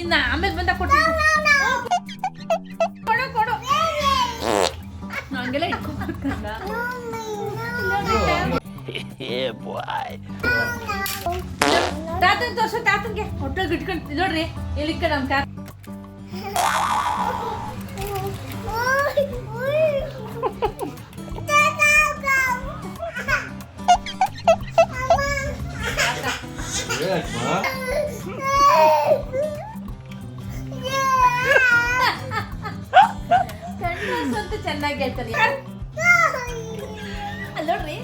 ಇನ್ನ ಆಮೇಲೆ ಬಂದ ಕೊಡ್ತೀನಿ ಕೊಡು ಕೊಡು ಹಂಗೆಲ್ಲ ಇಟ್ಕೊಂಡ್ಕಂಡ ತಾತನ ತೋರ್ಸು ತಾತನ್ಗೆ ಹೊಟ್ಟೆಗೆ ಇಟ್ಕೊಂಡು ನೋಡ್ರಿ ಇಲ್ಲಿ ಕಡೆ ನಮ್ಮ ಕಾರ್ ಕಣ್ಣು ಚೆನ್ನಾಗಿ ಹೇಳ್ತಾರೆ ಅಲ್ಲಿ ನೋಡ್ರಿ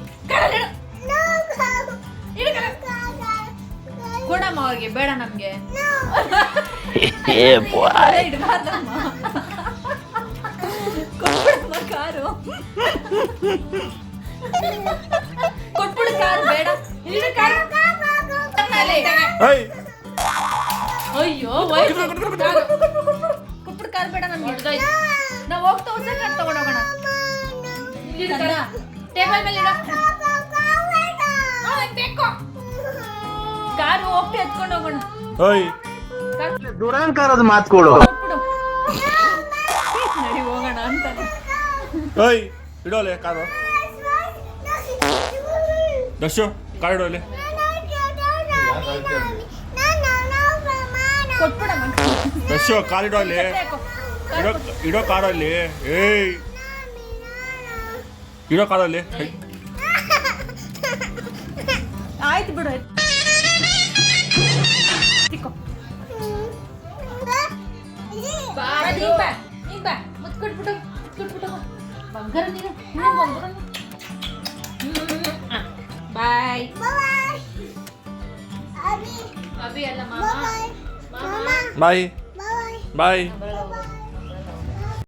ಕೊಡಮ್ಮ ಅವ್ರಿಗೆ ಬೇಡ ನಮ್ಗೆ ಇಡಬಾರ್ದಮ್ಮ ಕೊಟ್ಬಿಡಮ್ಮ ಕಾರು ಕೊಟ್ಬಿಡು ಕಾರು ಬೇಡ ಅಯ್ಯೋ ಕೊಟ್ಬಿಡು ಕಾರು ಬೇಡ ನಮ್ಗೆ ಹಿಡ್ದೋಯ್ತು ನಾವು ಹೋಗ್ತಾ ಹೊಸ ಕಾರ್ ತಗೊಂಡೋಗೋಣ ಟೇಬಲ್ ಮೇಲೆ ಇಡೋ ಬೇಕು ಕಾರು ಹೋಗ್ತಾ ಎತ್ಕೊಂಡು ಹೋಗೋಣ ದುರಾಂಕಾರದ ಮಾತುಗಳು ನಡಿ ಹೋಗೋಣ ಅಂತಾನೆ ಇಡೋಲೆ car Darshu car ಇಡೋಲೆ ಕೊಟ್ಬಿಡಮ್ಮ Darshu car ಇಡೋಲೆ ಇಡೋ ಕಾರಲ್ಲಿ ಏಯ್ ಇಡೋ ಕಾರಲ್ಲಿ ಆಯ್ತು ಬಿಡು ಮುತ್ಕೊಟ್ಬಿಟ್ಟು ಬಂಗಾರ ನೀನು ಬಾಯ್ ಅಭಿ ಅಲ್ಲ ಮಾಮ ಬಾಯ್ ಬಾಯ್ ಮಾಮ